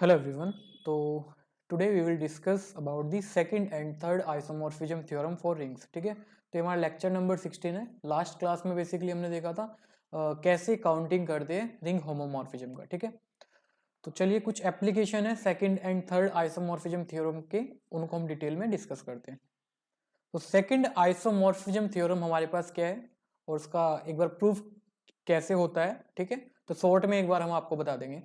Hello everyone. So today we will discuss about the second and third isomorphism theorem for rings. ठीक है, तो ये हमारा lecture number 16 है. लास्ट क्लास में बेसिकली हमने देखा था कैसे काउंटिंग करते हैं रिंग होमोमॉर्फिज्म का. ठीक है, तो चलिए कुछ एप्लीकेशन है second and third isomorphism theorem के, उनको हम डिटेल में डिस्कस करते हैं. तो सेकंड आइसोमॉर्फिज्म थ्योरम हमारे पास क्या है और उसका एक बार प्रूफ कैसे होता है. ठीक है, तो शॉर्ट में एक बार हम आपको बता देंगे.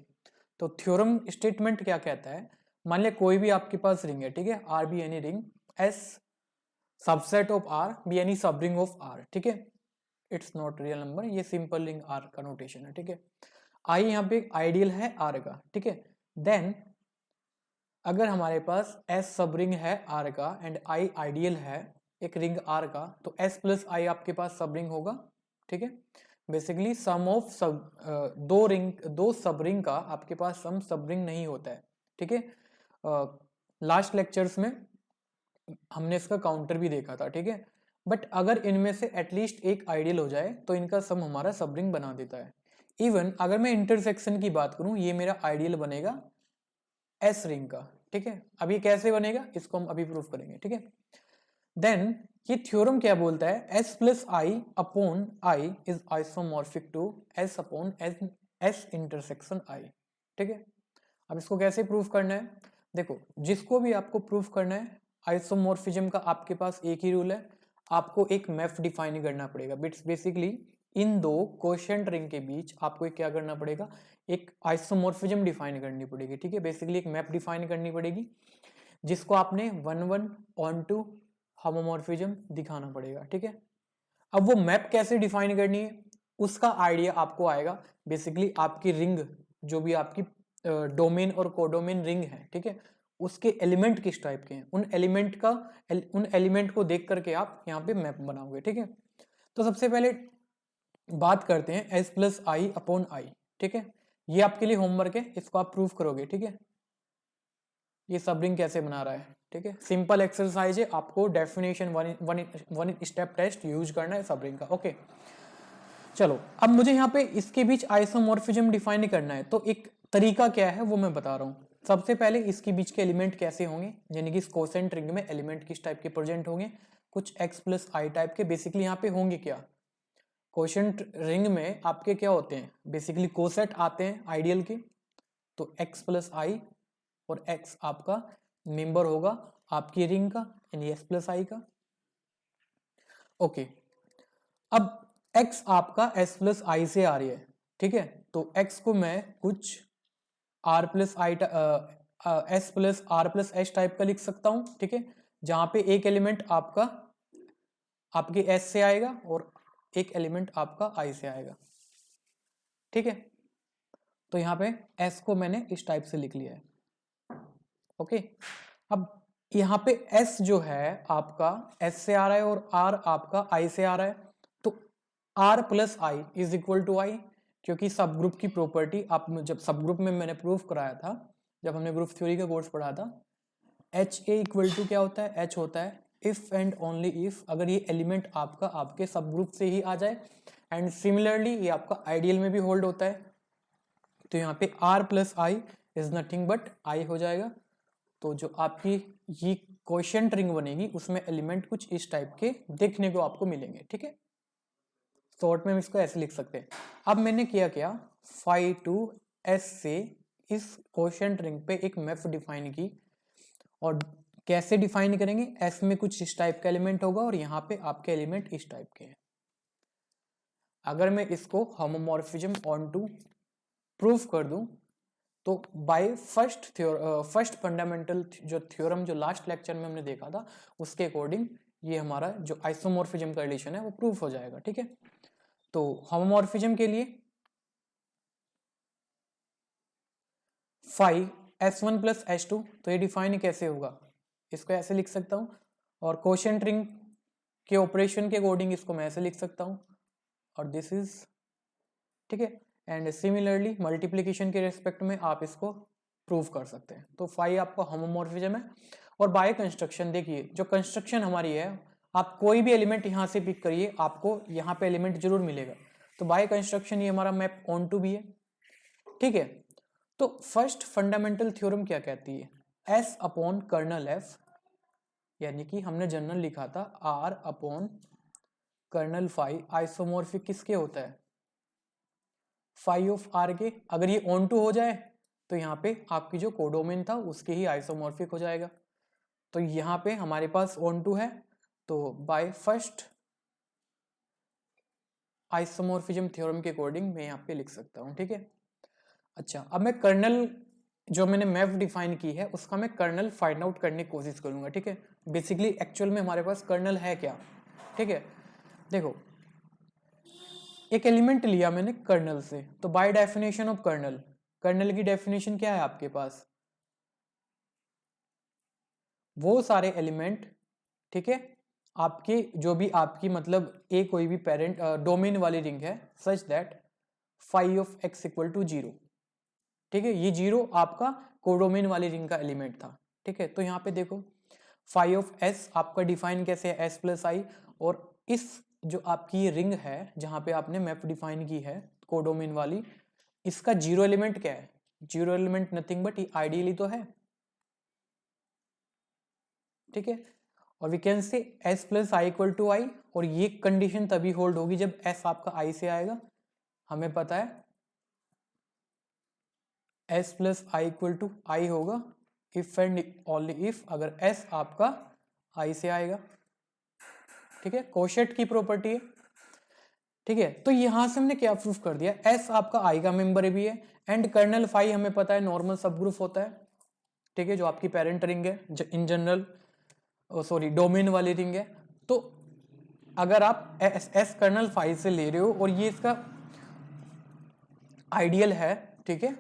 तो थ्योरम स्टेटमेंट क्या कहता है, मान लिया कोई भी आपके पास रिंग है. ठीक है, are be any ring, S subset of are be any सब रिंग ऑफ आर. ठीक है, इट्स नॉट रियल नंबर, ये सिंपल रिंग आर का नोटेशन है. ठीक है, आई यहाँ पे आइडियल है आर का. ठीक है, देन अगर हमारे पास एस सब रिंग है आर का एंड आई आइडियल है एक रिंग आर का, तो एस प्लस आई आपके पास सब रिंग होगा. ठीक है, बेसिकली सम ऑफ सब दो सब रिंग का आपके पास सम सब रिंग नहीं होता है. ठीक है, लास्ट लेक्चर्स में हमने इसका काउंटर भी देखा था. ठीक है, बट अगर इनमें से एटलीस्ट एक आइडियल हो जाए तो इनका सम हमारा सब रिंग बना देता है. इवन अगर मैं इंटरसेक्शन की बात करूं, ये मेरा आइडियल बनेगा एस रिंग का. ठीक है, अब ये कैसे बनेगा इसको हम अभी प्रूफ करेंगे. ठीक है, देन ये थ्योरम क्या बोलता है, S plus I upon I is isomorphic to S upon S intersection I. ठीक है, अब इसको कैसे प्रूफ करना है, देखो जिसको भी आपको प्रूफ करना है आइसोमॉर्फिज्म का, आपके पास एक ही रूल है, आपको एक मैप डिफाइन करना पड़ेगा. बेसिकली इन दो क्वोशिएंट रिंग के बीच आपको क्या करना पड़ेगा, एक आइसोमॉर्फिज्म डिफाइन करनी पड़ेगी. ठीक है, बेसिकली एक मैप डिफाइन करनी पड़ेगी जिसको आपने 1 1 ऑन टू होमोमॉर्फिज्म दिखाना पड़ेगा. ठीक है, अब वो मैप कैसे डिफाइन करनी है उसका आइडिया आपको आएगा बेसिकली आपकी रिंग, जो भी आपकी डोमेन और कोडोमेन रिंग है. ठीक है, उसके एलिमेंट किस टाइप के हैं, उन एलिमेंट को देख करके आप यहाँ पे मैप बनाओगे. ठीक है, तो सबसे पहले बात करते हैं एस प्लस आई अपॉन आई. ठीक है, ये आपके लिए होमवर्क है, इसको आप प्रूफ करोगे. ठीक है, ये सब रिंग कैसे बना रहा है. ठीक है, सिंपल एक्सरसाइज है, आपको definition one step test use करना है सब रिंग का. ओके, चलो अब मुझे यहाँ पे इसके बीच आइसोमॉर्फिज्म डिफाइन करना है, तो एक तरीका क्या है वो मैं बता रहा हूँ. सबसे पहले इसके बीच के एलिमेंट कैसे होंगे, यानी कि कोसेंट रिंग में एलिमेंट किस टाइप के प्रेजेंट होंगे, कुछ एक्स प्लस आई टाइप के. बेसिकली यहाँ पे होंगे क्या, कोसेंट रिंग में आपके क्या होते हैं, बेसिकली कोसेट आते हैं आइडियल के, तो एक्स प्लस आई और एक्स आपका मेंबर होगा आपकी रिंग का यानी एस प्लस आई का. ओके, अब x आपका s प्लस आई से आ रही है. ठीक है, तो x को मैं कुछ r plus I S plus R plus S type का लिख सकता हूं. ठीक है, जहां पे एक एलिमेंट आपका आपके s से आएगा और एक एलिमेंट आपका i से आएगा. ठीक है, तो यहाँ पे s को मैंने इस टाइप से लिख लिया है. ओके, अब यहाँ पे s जो है आपका s से आ रहा है और r आपका i से आ रहा है, तो r plus I is equal to I, क्योंकि सब ग्रुप की प्रॉपर्टी आप जब सब ग्रुप में मैंने प्रूफ कराया था, जब हमने ग्रुप थ्योरी का कोर्स पढ़ा था, एच ए इक्वल टू क्या होता है, एच होता है इफ एंड ओनली इफ अगर ये एलिमेंट आपका आपके सब ग्रुप से ही आ जाए, एंड सिमिलरली ये आपका आइडियल में भी होल्ड होता है. तो यहाँ पे r plus I is nothing but आई हो जाएगा. तो जो आपकी ये क्वोशिएंट रिंग बनेगी उसमें एलिमेंट कुछ इस टाइप के देखने को आपको मिलेंगे. ठीक है, शॉर्ट में हम इसको ऐसे लिख सकते हैं. अब मैंने किया क्या, फाई टू एस से इस क्वोशिएंट रिंग पे एक मैप डिफाइन की, और कैसे डिफाइन करेंगे, एस में कुछ इस टाइप का एलिमेंट होगा और यहाँ पे आपके एलिमेंट इस टाइप के हैं. अगर मैं इसको होमोमॉर्फिज्म ऑन टू प्रूफ कर दूं, तो बाय फर्स्ट फंडामेंटल जो थ्योरम जो लास्ट लेक्चर में हमने देखा था उसके अकॉर्डिंग ये हमारा जो आइसोमॉर्फिज्म का रिलेशन है वो प्रूफ हो जाएगा. ठीक है, तो होमोमॉर्फिज्म के लिए फाई S1 प्लस S2, तो ये डिफाइन कैसे होगा, इसको ऐसे लिख सकता हूं, और क्वोशिएंट रिंग के ऑपरेशन के अकॉर्डिंग इसको मैं ऐसे लिख सकता हूं, और दिस इज. ठीक है, एंड सिमिलरली मल्टीप्लीकेशन के रेस्पेक्ट में आप इसको प्रूव कर सकते हैं. तो फाई आपका होमोमॉर्फिज्म है. और बाय कंस्ट्रक्शन देखिए, जो कंस्ट्रक्शन हमारी है, आप कोई भी एलिमेंट यहां से पिक करिए आपको यहां पे एलिमेंट जरूर मिलेगा. तो बाय कंस्ट्रक्शन ये हमारा मैप ऑन टू भी है. ठीक है, तो फर्स्ट फंडामेंटल थ्योरम क्या कहती है, एस अपॉन कर्नल एफ, यानी कि हमने जनरल लिखा था R upon kernel phi isomorphic किसके होता है, फाई ऑफ आर के। अगर ये ऑन टू हो जाए तो यहाँ पे आपकी जो कोडोमेन था उसके ही आइसोमॉर्फिक हो जाएगा। तो यहाँ पे हमारे पास ऑन टू है, तो बाय फर्स्ट आइसोमॉर्फिज्म थ्योरम के अकॉर्डिंग मैं यहाँ पे लिख सकता हूँ, ठीक है। अच्छा, अब मैं कर्नल जो मैंने मैप डिफाइन की है उसका मैं कर्नल फाइंड आउट करने की कोशिश करूंगा, ठीक है। बेसिकली एक्चुअल में हमारे पास कर्नल है क्या, ठीक है। देखो, एक एलिमेंट लिया मैंने कर्नल से, तो by definition of kernel, kernel की डेफिनेशन क्या है आपके पास, वो सारे एलिमेंट, ठीक है, आपके जो भी आपकी मतलब ए कोई भी पेरेंट डोमेन वाली रिंग है such that phi of x equal to 0, ठीक है। ये 0 आपका कोडोमेन वाली रिंग का एलिमेंट था, ठीक है। तो यहाँ पे देखो फाई ऑफ एस आपका डिफाइन कैसे है, एस प्लस आई, और इस जो आपकी ये रिंग है जहां पे आपने मैप डिफाइन की है कोडोमेन वाली, इसका 0 एलिमेंट क्या है, 0 एलिमेंट नथिंग बट ये आइडियली तो है, ठीक है। और we can say S plus I equal to I, और ये कंडीशन तभी होल्ड होगी जब एस आपका आई से आएगा। हमें पता है S plus I equal to I होगा इफ एंड ओनली इफ अगर एस आपका आई से आएगा, ठीक है। कोशेट की प्रॉपर्टी है, ठीक है। तो यहां से हमने क्या प्रूफ कर दिया, एस आपका आई का मेंबर भी है, एंड कर्नल फाई हमें पता है नॉर्मल सब ग्रुप होता है, ठीक है, जो आपकी पेरेंट रिंग है इन जनरल, सॉरी डोमेन वाली रिंग है। तो अगर आप एस कर्नल फाई से ले रहे हो और ये इसका आइडियल है, ठीक है,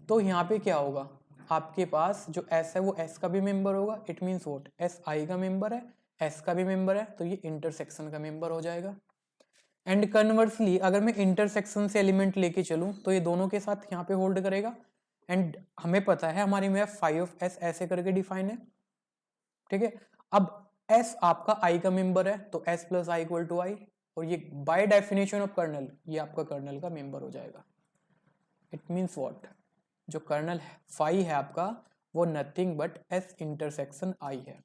तो यहाँ पे क्या होगा, आपके पास जो एस है वो एस का भी मेंबर होगा, it means what, S I का मेंबर है, एस का भी मेंबर है, तो ये इंटरसेक्शन का मेंबर हो जाएगा। एंड कन्वर्सली अगर मैं इंटरसेक्शन से एलिमेंट लेके चलूं तो ये दोनों के साथ यहाँ पे होल्ड करेगा, एंड हमें पता है हमारी मैप फाई ऑफ एस ऐसे करके डिफाइन है, ठीक है। अब एस आपका आई का मेंबर है तो S plus I equal to I, और ये बाय डेफिनेशन ऑफ कर्नल ये आपका कर्नल का मेंबर हो जाएगा। इट मीन्स व्हाट, जो कर्नल फाई है आपका वो नथिंग बट एस इंटरसेक्शन आई है,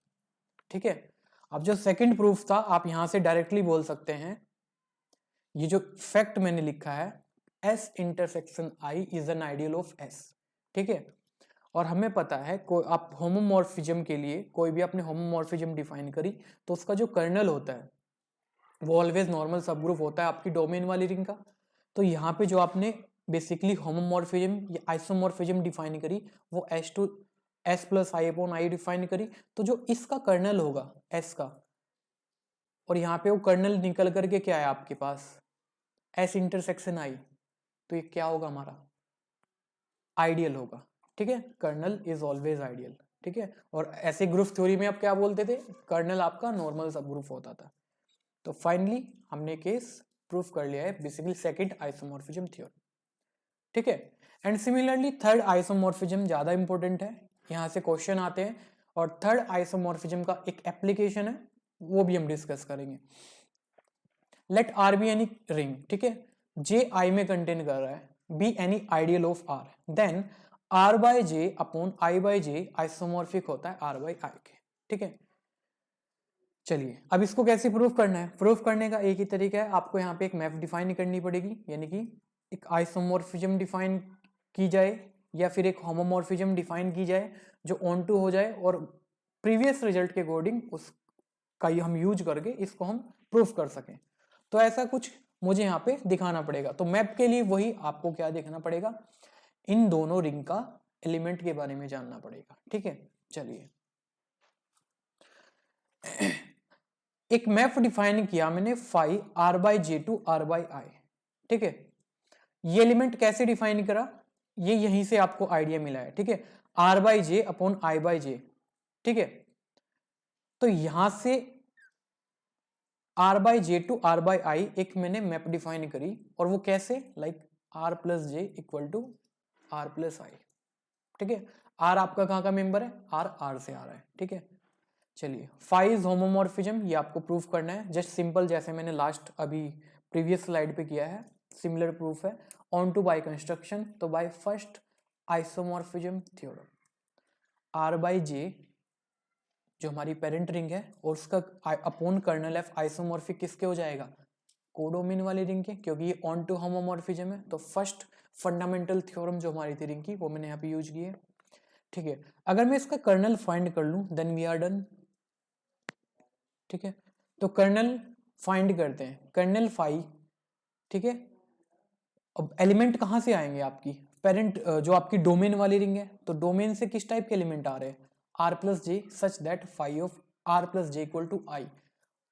ठीक है। अब जो सेकंड प्रूफ था आप यहां से डायरेक्टली बोल सकते हैं, ये जो फैक्ट मैंने लिखा है S intersection I is an ideal of S, ठीक है। और हमें पता है कोई आप होमोमॉर्फिज्म के लिए कोई भी आपने होमोमॉर्फिज्म डिफाइन करी तो उसका जो कर्नल होता है वो ऑलवेज नॉर्मल सब ग्रुप होता है आपकी डोमेन वाली रिंग का। तो यहाँ पे जो आपने बेसिकली होमोमॉर्फिज्म या आइसोमॉर्फिज्म डिफाइन करी वो S to S plus I upon I define करी, तो जो इसका कर्नल होगा एस का, और यहाँ पे वो कर्नल निकल करके क्या है आपके पास एस इंटरसेक्शन आई, तो ये क्या होगा हमारा आइडियल होगा, ठीक है। कर्नल इज ऑलवेज आइडियल, ठीक है। और ऐसे ग्रुप थ्योरी में आप क्या बोलते थे, कर्नल आपका नॉर्मल सब ग्रुप होता था। तो फाइनली हमने केस प्रूफ कर लिया है बेसिकली सेकंड आइसोमॉर्फिज्म थ्योरी, ठीक है। एंड सिमिलरली थर्ड आइसोमॉर्फिज्म ज्यादा इंपॉर्टेंट है, यहाँ से क्वेश्चन आते हैं, और थर्ड आइसोमॉर्फिज्म का एक एप्लीकेशन है वो भी हम डिस्कस करेंगे। Let R be any ring, ठीक है, जे आई में कंटेन कर रहा है, be any ideal of R, then R by J upon I by J isomorphic होता है आर बाय आई के, ठीक है। चलिए अब इसको कैसे प्रूफ करना है, प्रूफ करने का एक ही तरीका है, आपको यहाँ पे एक मैप डिफाइन करनी पड़ेगी, यानी कि एक आइसोमॉर्फिज्म डिफाइन की जाए या फिर एक होमोमॉर्फिज्म डिफाइन की जाए जो ऑन टू हो जाए, और प्रीवियस रिजल्ट के अकॉर्डिंग उसका हम यूज करके इसको हम प्रूफ कर सकें। तो ऐसा कुछ मुझे यहाँ पे दिखाना पड़ेगा, तो मैप के लिए वही आपको क्या देखना पड़ेगा, इन दोनों रिंग का एलिमेंट के बारे में जानना पड़ेगा, ठीक है। चलिए एक मैप डिफाइन किया मैंने phi R by J to R by I, ठीक है। ये एलिमेंट कैसे डिफाइन करा, ये यहीं से आपको आइडिया मिला है, ठीक है, R by J upon I by J, ठीक है। तो यहां से R by J to R by I एक मैंने मैप डिफाइन करी, और वो कैसे, like R plus J equal to R plus I, ठीक है। आर आपका कहां का मेंबर है, आर से आ रहा है, ठीक है। चलिए फाई इज होमोमॉर्फिज्म, ये आपको प्रूफ करना है, जस्ट सिंपल जैसे मैंने लास्ट अभी प्रीवियस स्लाइड पे किया है, सिमिलर प्रूफ है। ऑन टू बाय कंस्ट्रक्शन, तो by first isomorphism theorem, R by J जो हमारी पेरेंट रिंग है और उसका अपॉन कर्नल एफ आइसोमॉर्फिक किसके हो जाएगा, कोडोमेन वाली रिंग के, क्योंकि ये ऑन टू होमोमॉर्फिज्म है। तो फर्स्ट फंडामेंटल थ्योरम जो हमारी थी रिंग की वो मैंने यहाँ पे यूज की है। ठीक है, अगर मैं इसका कर्नल फाइंड कर लूं देन वी आर डन। ठीक है, तो कर्नल फाइंड करते हैं, कर्नल फाई। ठीक है, अब एलिमेंट कहां से आएंगे आपकी पेरेंट जो आपकी डोमेन वाली रिंग है, तो डोमेन से किस टाइप के एलिमेंट आ रहे हैं, R plus J such that phi of R plus J equal to I.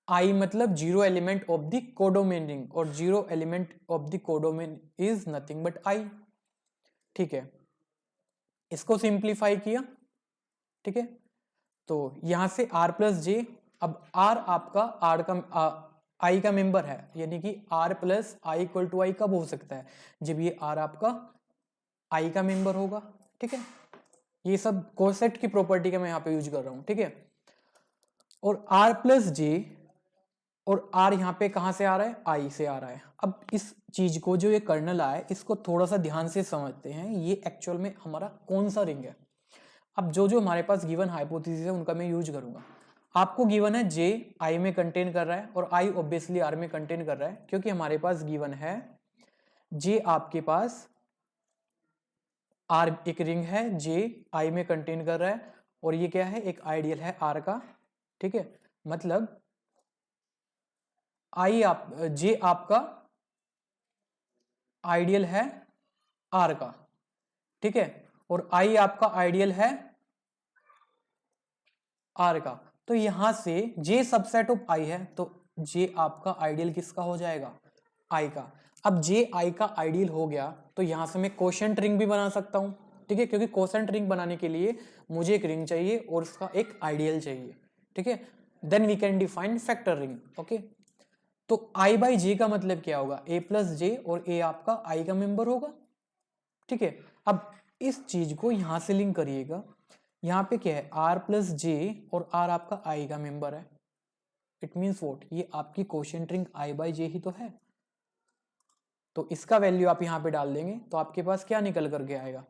I मतलब zero element of the codomain ring, और zero element of the codomain is nothing but I. ठीक है, इसको simplify किया। ठीक है, तो यहां से आर प्लस जे, अब आर आपका आर का आई का मेंबर है, यानी कि R plus I equal to I कब हो सकता है, जब ये आर आपका आई का मेंबर होगा। ठीक है, ये सब कोसेट की प्रॉपर्टी का मैं यहाँ पे यूज कर रहा हूँ। ठीक है, और आर प्लस जे और आर यहाँ पे कहाँ से आ रहा है, आई से आ रहा है। अब इस चीज को जो ये कर्नल आया है इसको थोड़ा सा ध्यान से समझते हैं, ये एक्चुअल में हमारा कौन सा रिंग है। अब जो जो हमारे पास गिवन हाइपोथेसिस है उनका मैं यूज करूंगा। आपको गिवन है जे आई में कंटेन कर रहा है और आई ऑब्वियसली आर में कंटेन कर रहा है, क्योंकि हमारे पास गिवन है जे आपके पास आर एक रिंग है, जे आई में कंटेन कर रहा है, और ये क्या है, एक आइडियल है आर का। ठीक है, मतलब आई आप जे आपका आइडियल है आर का। ठीक है, और आई आपका आइडियल है आर का। तो यहां से जे सबसेट ऑफ आई है, तो जे आपका आइडियल किसका हो जाएगा, आई का। अब जे आई का आइडियल हो गया तो यहां से मैं कोशेंट रिंग भी बना सकता हूं। ठीक है, क्योंकि कोशेंट रिंग बनाने के लिए मुझे एक रिंग चाहिए और उसका एक आइडियल चाहिए। ठीक है, then we can define factor ring. Okay, तो आई बाई जे का मतलब क्या होगा, ए प्लस जे, और ए आपका आई का मेंबर होगा। ठीक है, अब इस चीज को यहां से लिंक करिएगा, यहां पे क्या है, आर प्लस जे और आर आपका आई का मेंबर है। इट मीन्स वॉट, ये आपकी कोशेंट रिंग आई बाई जे ही तो है। तो इसका वैल्यू आप यहां पे डाल देंगे तो आपके पास क्या निकल करके आएगा,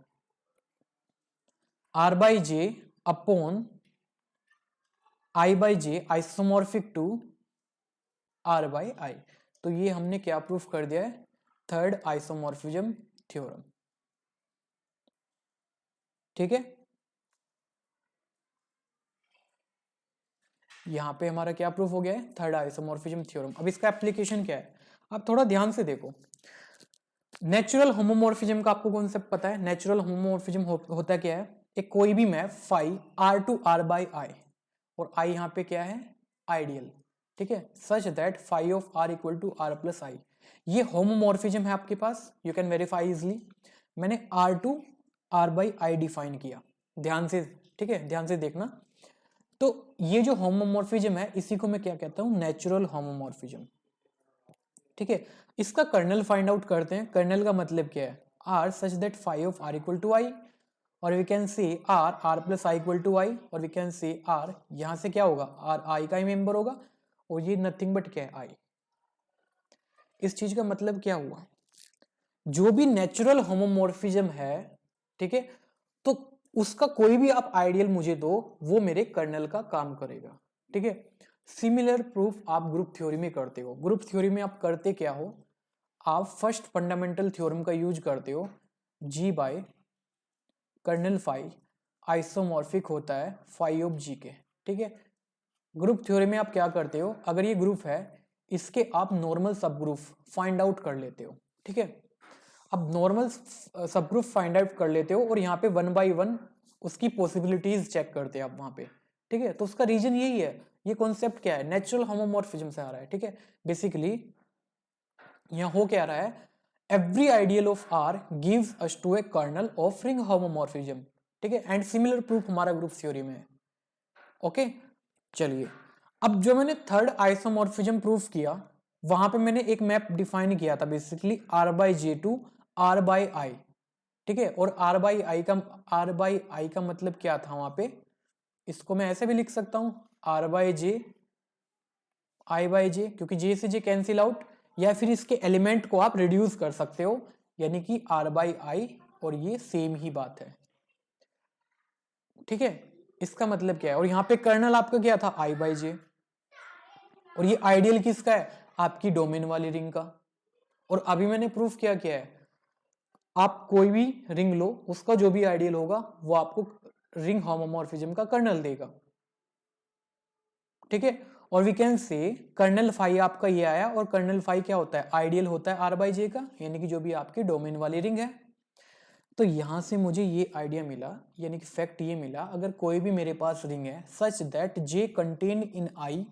R by J upon I by J isomorphic to R by I. तो ये हमने क्या प्रूफ कर दिया है, थर्ड आइसोमॉर्फिज्म थ्योरम। ठीक है, यहां पे हमारा क्या प्रूफ हो गया है, थर्ड आइसोमॉर्फिज्म थ्योरम। अब इसका एप्लीकेशन क्या है, आप थोड़ा ध्यान से देखो। नेचुरल होमोमॉर्फिज्म का आपको कॉन्सेप्ट पता है, नेचुरल होमोमॉर्फिज्म होता क्या है, एक कोई भी map phi R to R by I, और आई यहाँ पे क्या है, आइडियल। ठीक है, such that phi of R equal to R plus I, ये होमोमॉर्फिज्म है आपके पास, यू कैन वेरीफाई इजिली। मैंने R to R by I define किया, ध्यान से। ठीक है, ध्यान से देखना। तो ये जो होमोमॉर्फिज्म है इसी को मैं क्या कहता हूं, नेचुरल होमोमॉर्फिज्म। ठीक है, इसका कर्नल फाइंड आउट करते हैं। कर्नल का मतलब क्या है, R such that phi of R equal to I, और we can see R R plus I equal to I, और वी कैन सी आर यहां से क्या होगा, आर आई का ही मेंबर होगा, और ये नथिंग बट क्या है, आई। इस चीज का मतलब क्या हुआ, जो भी नेचुरल होमोमॉर्फिज्म है, ठीक है, तो उसका कोई भी आप आइडियल मुझे दो, वो मेरे कर्नल का काम करेगा। ठीक है, सिमिलर प्रूफ आप ग्रुप थ्योरी में करते हो। ग्रुप थ्योरी में आप करते क्या हो, आप फर्स्ट फंडामेंटल थ्योरम का यूज करते हो, जी बाय कर्नल फाई आइसोमॉर्फिक होता है फाई ऑफ जी के। ठीक है, ग्रुप थ्योरी में आप क्या करते हो, अगर ये ग्रुप है इसके आप नॉर्मल सब ग्रुप फाइंड आउट कर लेते हो। ठीक है, अब नॉर्मल सब ग्रुप फाइंड आउट कर लेते हो और यहाँ पे वन बाय वन उसकी पॉसिबिलिटीज चेक करते हैं आप वहां पे। ठीक है, तो उसका रीजन यही है, ये कॉन्सेप्ट क्या है, नेचुरल होमोमॉर्फिज्म से आ रहा है। ठीक है, बेसिकली यहाँ हो क्या रहा है, every ideal of R gives us to a kernel of ring homomorphism. ठीक है, एंड सिमिलर प्रूफ हमारा ग्रुप थ्योरी में है। ओके, चलिए, अब जो मैंने थर्ड आइसोमॉर्फिज्म प्रूफ किया वहां पे मैंने एक मैप डिफाइन किया था, basically R by J to R by I. ठीक है, और आर बाई आई का मतलब क्या था वहां पे, इसको मैं ऐसे भी लिख सकता हूं, R by J I by J, क्योंकि जे से जे कैंसिल आउट, या फिर इसके एलिमेंट को आप रिड्यूस कर सकते हो, यानी कि आर बाई आई और ये सेम ही बात है, ठीक है। इसका मतलब क्या है, और यहाँ पे कर्नल आपका क्या था, आई बाई जे, और ये आइडियल किसका है, आपकी डोमेन वाली रिंग का। और अभी मैंने प्रूफ क्या किया है, आप कोई भी रिंग लो, उसका जो भी आइडियल होगा वो आपको रिंग होमोमॉर्फिज्म का कर्नल देगा, ठीक है। और we can say kernel phi आपका ये आया, और कर्नल फाई क्या होता है, आइडियल होता है आर बाई जे का, यानी कि जो भी आपकी डोमेन वाली रिंग है। तो यहां से मुझे ये आइडिया मिला, यानी कि फैक्ट ये मिला, अगर कोई भी मेरे पास रिंग है such that J contain in I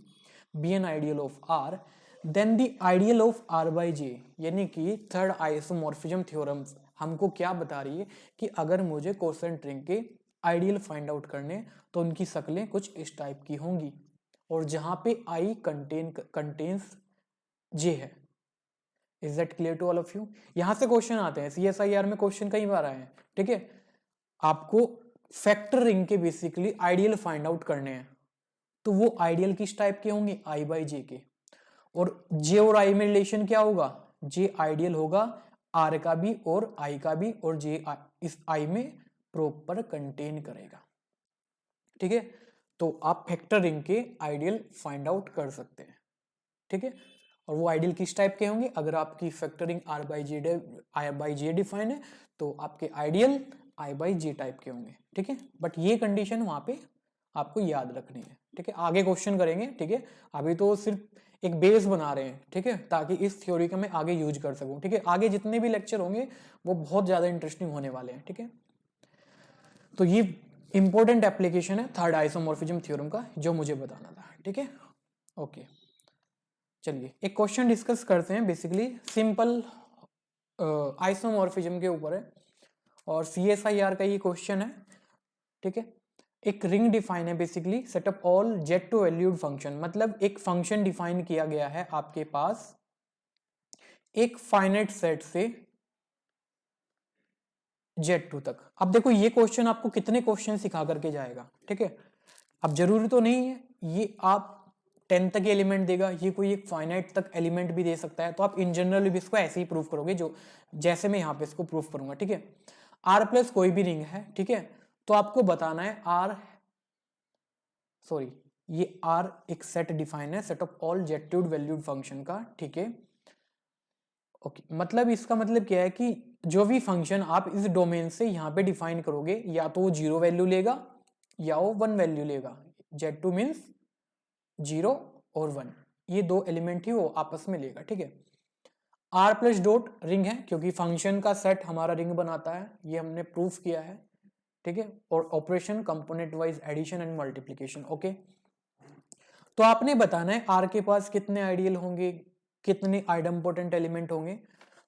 be an ideal of R, then the ideal of R by J, यानी कि थर्ड आइसोमॉर्फिज्म थ्योरम हमको क्या बता रही है कि अगर मुझे कोसेंट रिंग के आइडियल फाइंड आउट करने, तो उनकी शक्लें कुछ इस टाइप की होंगी, और जहां पे आई कंटेन्स जे है। Is that clear to all of you. यहां से क्वेश्चन आते हैं, CSIR में क्वेश्चन कई बार आए हैं, ठीक है। आपको फैक्टर रिंग के बेसिकली आइडियल फाइंड आउट करने हैं, तो वो आइडियल किस टाइप के होंगे, आई बाई जे के। और जे और आई में रिलेशन क्या होगा, जे आइडियल होगा आर का भी और आई का भी, और जे इस आई में प्रॉपर कंटेन करेगा, ठीक है। तो आप फैक्टर रिंग के आइडियल फाइंड आउट कर सकते हैं, ठीक है। और वो आइडियल किस टाइप के होंगे, अगर आपकी factoring R by J define है, तो आपके ideal I by J type के होंगे, ठीक है। बट ये कंडीशन वहां पे आपको याद रखनी है, ठीक है। आगे क्वेश्चन करेंगे, ठीक है। अभी तो सिर्फ एक बेस बना रहे हैं, ठीक है, ताकि इस थ्योरी का मैं आगे यूज कर सकूं, ठीक है। आगे जितने भी लेक्चर होंगे वो बहुत ज्यादा इंटरेस्टिंग होने वाले हैं, ठीक है। तो ये इंपॉर्टेंट एप्लीकेशन है थर्ड आइसोमॉर्फिज्म थ्योरम का, जो मुझे बताना था, ठीक है। ओके, चलिए एक क्वेश्चन डिस्कस करते हैं, बेसिकली सिंपल आइसोमॉर्फिज्म के ऊपर है, और CSIR का ये क्वेश्चन है, ठीक है। एक रिंग डिफाइन है, basically set of all Z two valued function, मतलब एक फंक्शन डिफाइन किया गया है आपके पास एक फाइनाइट सेट से Z2 तक। अब देखो ये क्वेश्चन आपको कितने क्वेश्चन सिखा करके जाएगा, ठीक है। अब जरूरी तो नहीं है ये आप 10 तक एलिमेंट देगा, ये कोई एक फाइनाइट तक एलिमेंट भी दे सकता है, तो आप इन जनरल भी इसको ऐसे ही प्रूफ करोगे, जो जैसे मैं यहाँ पे इसको प्रूफ करूंगा, ठीक है। R प्लस कोई भी रिंग है, ठीक है, तो आपको बताना है ये R एक सेट डिफाइन है, set of all Z two valued function का, ठीक है। ओके, मतलब इसका मतलब क्या है कि जो भी फंक्शन आप इस डोमेन से यहाँ पे डिफाइन करोगे, या तो वो 0 वैल्यू लेगा या वो 1 वैल्यू लेगा। Z2 मीन्स 0 और 1, ये दो एलिमेंट ही वो आपस में लेगा, ठीक है। R प्लस डॉट रिंग है, क्योंकि फंक्शन का सेट हमारा रिंग बनाता है, ये हमने प्रूफ किया है, ठीक है। और operation component wise addition and multiplication, okay. तो आपने बताना है R के पास कितने आइडियल होंगे, कितने आइडम्पोटेंट एलिमेंट होंगे।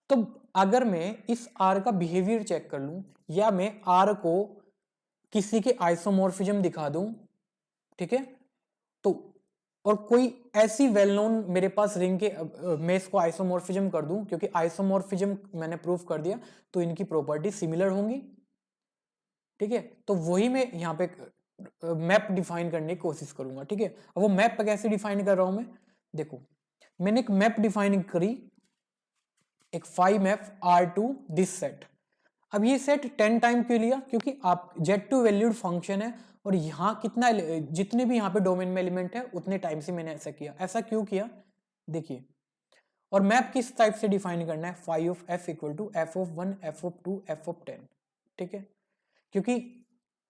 तो अगर मैं इस R का बिहेवियर चेक कर लूं, या मैं R को किसी के आइसोमॉर्फिज्म दिखा दूं, ठीक है, तो और कोई ऐसी वेल नोन मेरे पास रिंग के मैं इसको आइसोमॉर्फिज्म कर दूं, क्योंकि आइसोमॉर्फिज्म मैंने प्रूफ कर दिया, तो इनकी प्रॉपर्टी सिमिलर होंगी, ठीक है। तो वही मैं यहाँ पे मैप डिफाइन करने की कोशिश करूंगा, ठीक है। अब वो मैप कैसे डिफाइन कर रहा हूं मैं, देखो मैंने एक मैप डिफाइन करी, एक 5 मैप R2 दिस सेट। अब ये सेट 10 टाइम क्यों लिया, क्योंकि आप Z2 वैल्यूड फंक्शन है, और यहाँ कितना जितने भी यहाँ पे डोमेन में एलिमेंट है उतने टाइम से मैंने ऐसा किया। ऐसा क्यों किया, देखिए। और मैप किस टाइप से डिफाइन करना है, phi of f equal to f(1), f(2), f(10), ठीक है। क्योंकि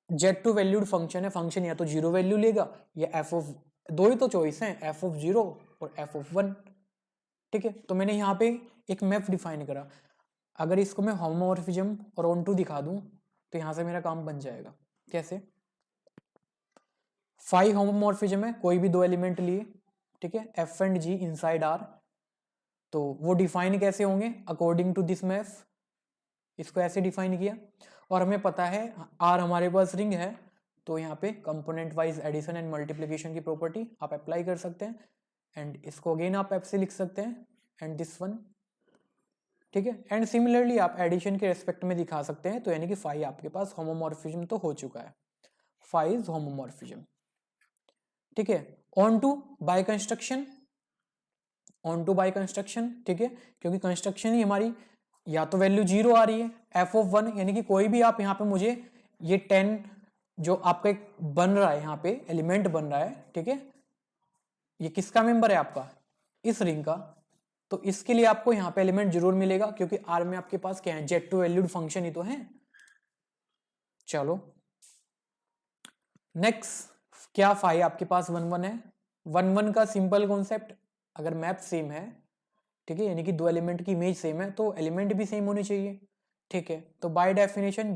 Z2 वैल्यूड फंक्शन है, फंक्शन या तो 0 वैल्यू लेगा या दो ही तो चॉइस है, f(0) और f(1), ठीक है। तो मैंने यहाँ पे एक मैप डिफाइन करा। अगर इसको मैं होमोमॉर्फिज्म और ऑन टू दिखा दूं, तो यहां से मेरा काम बन जाएगा। कैसे, 5 होमोमॉर्फिज्म है, कोई भी दो एलिमेंट लिए, ठीक है, F and G inside R। तो वो डिफाइन कैसे होंगे, अकॉर्डिंग टू दिस मैप, इसको ऐसे डिफाइन किया। और हमें पता है R हमारे पास रिंग है, तो यहाँ पे component wise addition and multiplication की प्रॉपर्टी आप अप्लाई कर सकते हैं, एंड इसको अगेन आप F से लिख सकते हैं, एंड दिस वन, ठीक है। एंड सिमिलरली आप एडिशन के रेस्पेक्ट में दिखा सकते हैं, तो यानी कि फाई आपके पास होमोमॉर्फिज्म तो हो चुका है, फाई इज होमोमॉर्फिज्म, ठीक है। Onto by construction, onto by construction, ठीक है, क्योंकि कंस्ट्रक्शन ही हमारी या तो वैल्यू 0 आ रही है एफ ऑफ 1, यानी कि कोई भी आप यहाँ पे मुझे ये 10 जो आपका एक बन रहा है यहाँ पे एलिमेंट बन रहा है, ठीक है, ये किसका मेंबर है आपका, इस रिंग का, तो इसके लिए आपको यहाँ पे एलिमेंट जरूर मिलेगा क्योंकि आर में आपके पास क्या है, जेड टू वैल्यूड फंक्शन ही तो है। चलो नेक्स्ट, क्या फाई आपके पास 1 1 है, 1 1 का सिंपल कॉन्सेप्ट, अगर मैप सेम है, ठीक है, यानी कि दो एलिमेंट की इमेज सेम है तो एलिमेंट भी सेम होनी चाहिए, ठीक है, तो बाय डेफिनेशन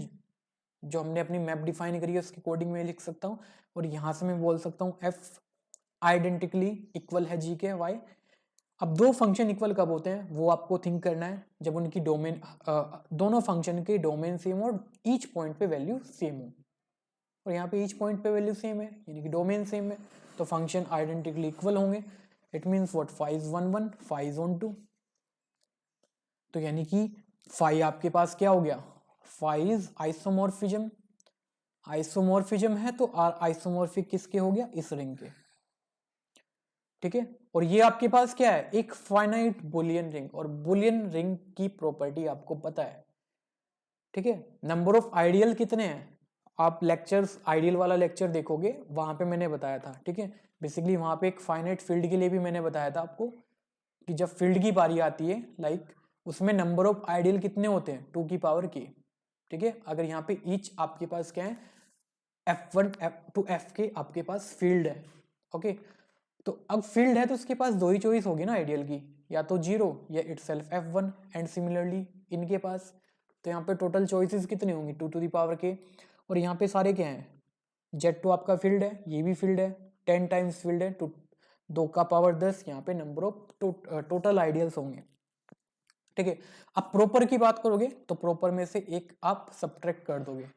जो हमने अपनी मैप डिफाइन करी है उसकी कोडिंग में लिख सकता हूँ और यहां से मैं बोल सकता हूँ एफ आइडेंटिकली इक्वल है जी के वाई। अब दो फंक्शन इक्वल कब होते हैं वो आपको थिंक करना है, जब उनकी डोमेन दोनों फंक्शन के डोमेन सेम हो और ईच पॉइंट पे वैल्यू सेम हो, और यहाँ पे ईच पॉइंट पे वैल्यू सेम है यानी कि डोमेन सेम है, तो फंक्शन आइडेंटिकली इक्वल होंगे। It means what, phi is 1 1, phi is on 2, तो यानी कि फाई आपके पास क्या हो गया, फाई इज आइसोमॉर्फिज्म, आइसोमॉर्फिज्म है तो आर आइसोमॉर्फिक किसके हो गया, इस रिंग के, ठीक है, और ये आपके पास क्या है, एक फाइनाइट बुलियन रिंग, और बुलियन रिंग की प्रॉपर्टी आपको पता है, ठीक है, नंबर ऑफ आइडियल कितने हैं, आप लेक्चर्स आइडियल वाला लेक्चर देखोगे वहां पे मैंने बताया था, ठीक है, बेसिकली वहां पे एक फाइनाइट फील्ड के लिए भी मैंने बताया था आपको कि जब फील्ड की बारी आती है लाइक उसमें नंबर ऑफ आइडियल कितने होते हैं, 2 की पावर की, ठीक है, अगर यहाँ पे ईच आपके पास क्या है, F1 F2 F के आपके पास फील्ड है, ओके, तो अब फील्ड है तो उसके पास दो ही चॉइस होगी ना आइडियल की, या तो 0 या इटसेल्फ F1 एंड सिमिलरली इनके पास, तो यहाँ पे टोटल चॉइसेस कितने होंगी 2 टू द पावर के, और यहाँ पे सारे क्या हैं, Z2 आपका फील्ड है, ये भी फील्ड है, 10 टाइम्स फील्ड है, 2 का पावर 10, यहाँ पे नंबर ऑफ टोटल आइडियल्स होंगे, ठीक है। अब प्रॉपर की बात करोगे तो प्रॉपर में से एक आप सब्ट्रैक्ट कर दोगे,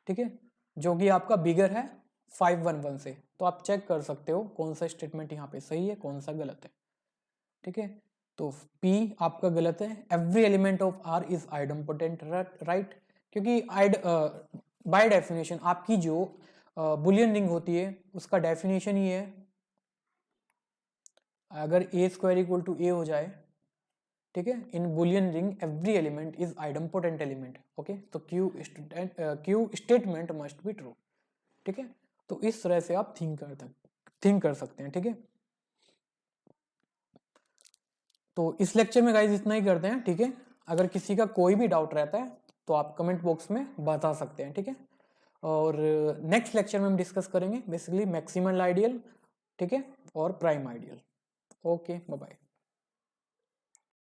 ठीक है, जो कि आपका बिगर है 511 से, तो आप चेक कर सकते हो कौन सा स्टेटमेंट यहाँ पे सही है कौन सा गलत है, ठीक है, तो P आपका गलत है, every element of R is idempotent, right, क्योंकि बाय डेफिनेशन आपकी जो बुलियन रिंग होती है उसका डेफिनेशन ही है, अगर A square equal to A हो जाए, ठीक है, in Boolean ring every element is idempotent element, okay, तो Q statement must be true, ठीक है, तो इस तरह से आप थिंक कर सकते हैं, ठीक है, तो इस लेक्चर में गाइज इतना ही करते हैं, ठीक है, अगर किसी का कोई भी डाउट रहता है तो आप कमेंट बॉक्स में बता सकते हैं, ठीक है, और नेक्स्ट लेक्चर में हम डिस्कस करेंगे बेसिकली मैक्सिमल आइडियल, ठीक है, और prime ideal. Okay, bye bye.